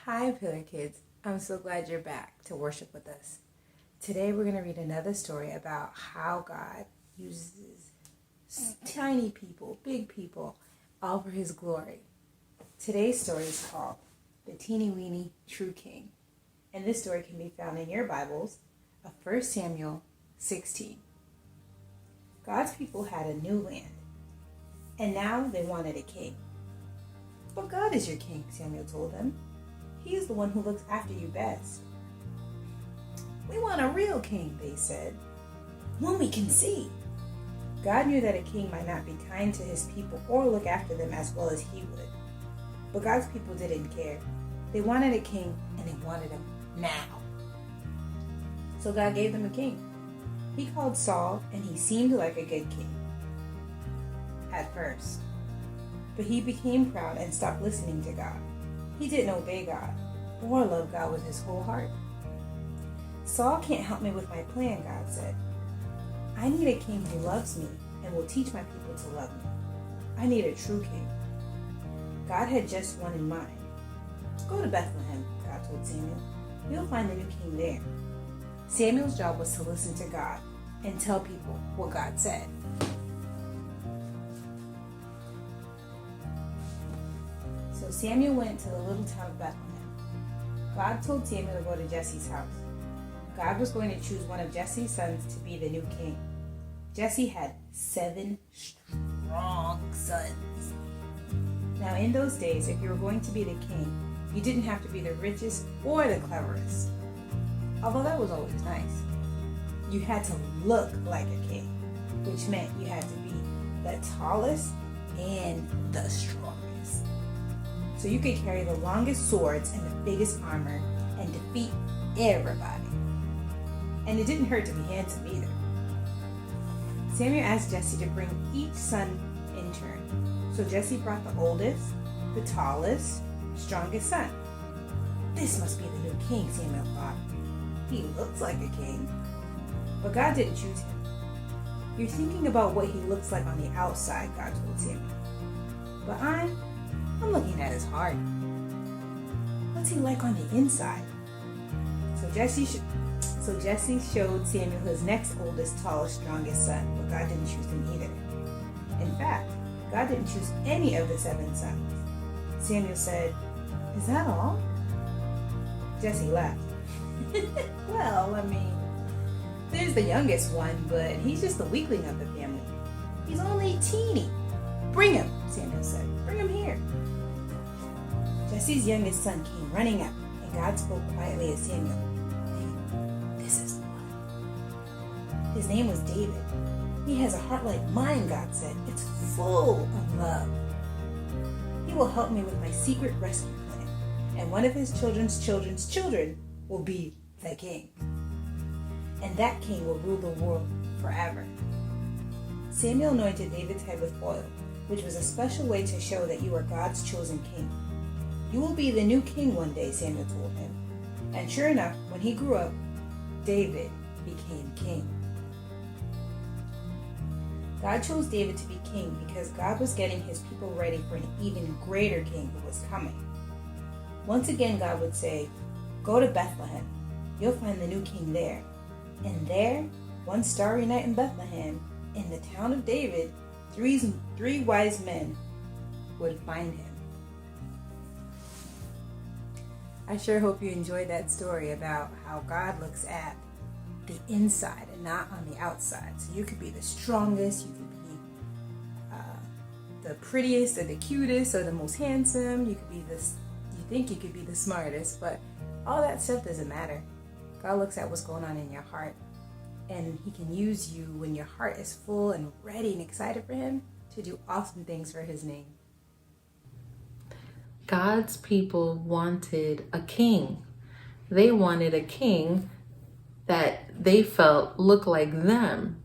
Hi, Pillar Kids. I'm so glad you're back to worship with us. Today we're going to read another story about how God uses tiny people, big people, all for His glory. Today's story is called The Teeny Weeny True King. And this story can be found in your Bibles of 1 Samuel 16. God's people had a new land, and now they wanted a king. But God is your king, Samuel told them. He is the one who looks after you best. We want a real king, they said. One we can see. God knew that a king might not be kind to his people or look after them as well as he would. But God's people didn't care. They wanted a king, and they wanted him now. So God gave them a king. He called Saul, and he seemed like a good king at first. But he became proud and stopped listening to God. He didn't obey God or love God with his whole heart. Saul can't help me with my plan, God said. I need a king who loves me and will teach my people to love me. I need a true king. God had just one in mind. Go to Bethlehem, God told Samuel. You'll find the new king there. Samuel's job was to listen to God and tell people what God said. So Samuel went to the little town of Bethlehem. God told Samuel to go to Jesse's house. God was going to choose one of Jesse's sons to be the new king. Jesse had 7 strong sons. Now in those days, if you were going to be the king, you didn't have to be the richest or the cleverest. Although that was always nice. You had to look like a king, which meant you had to be the tallest and the strongest. So you could carry the longest swords and the biggest armor and defeat everybody. And it didn't hurt to be handsome either. Samuel asked Jesse to bring each son in turn. So Jesse brought the oldest, the tallest, strongest son. This must be the new king, Samuel thought. He looks like a king. But God didn't choose him. You're thinking about what he looks like on the outside, God told Samuel. But I'm looking at his heart. What's he like on the inside? So Jesse showed Samuel his next oldest, tallest, strongest son, but God didn't choose him either. In fact, God didn't choose any of the 7 sons. Samuel said, "Is that all?" Jesse laughed. Well, there's the youngest one, but he's just the weakling of the family. He's only teeny. Bring him, Samuel said. Bring him here. Jesse's youngest son came running up, and God spoke quietly to Samuel. This is the one. His name was David. He has a heart like mine, God said. It's full of love. He will help me with my secret rescue plan, and one of his children's children's children will be the king. And that king will rule the world forever. Samuel anointed David's head with oil, which was a special way to show that you are God's chosen king. You will be the new king one day, Samuel told him. And sure enough, when he grew up, David became king. God chose David to be king because God was getting his people ready for an even greater king who was coming. Once again, God would say, "Go to Bethlehem. You'll find the new king there." And there, one starry night in Bethlehem, in the town of David, three wise men would find him. I sure hope you enjoyed that story about how God looks at the inside and not on the outside. So you could be the strongest, you could be the prettiest or the cutest or the most handsome, you think you could be the smartest, but all that stuff doesn't matter. God looks at what's going on in your heart, and he can use you when your heart is full and ready and excited for him to do awesome things for his name. God's people wanted a king. They wanted a king that they felt looked like them.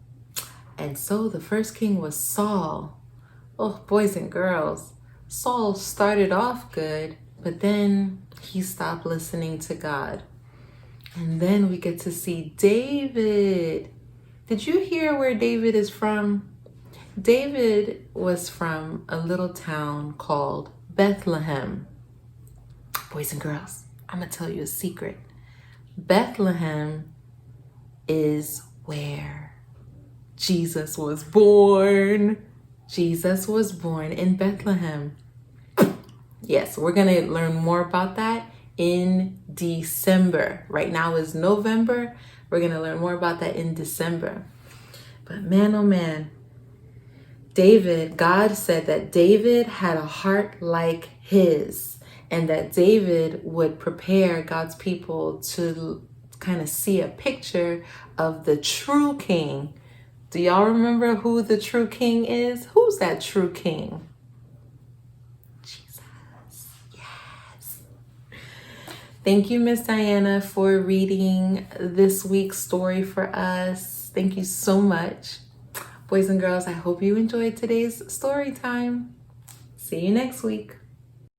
And so the first king was Saul. Oh, boys and girls, Saul started off good, but then he stopped listening to God. And then we get to see David. Did you hear where David is from? David was from a little town called Bethlehem. Boys and girls, I'm going to tell you a secret. Bethlehem is where Jesus was born. Jesus was born in Bethlehem. Yes, we're going to learn more about that in December. Right now is November. We're going to learn more about that in December. But man, oh man, God said that David had a heart like his, and that David would prepare God's people to kind of see a picture of the true king. Do y'all remember who the true king is? Who's that true king? Jesus. Yes. Thank you, Miss Diana, for reading this week's story for us. Thank you so much. Boys and girls, I hope you enjoyed today's story time. See you next week.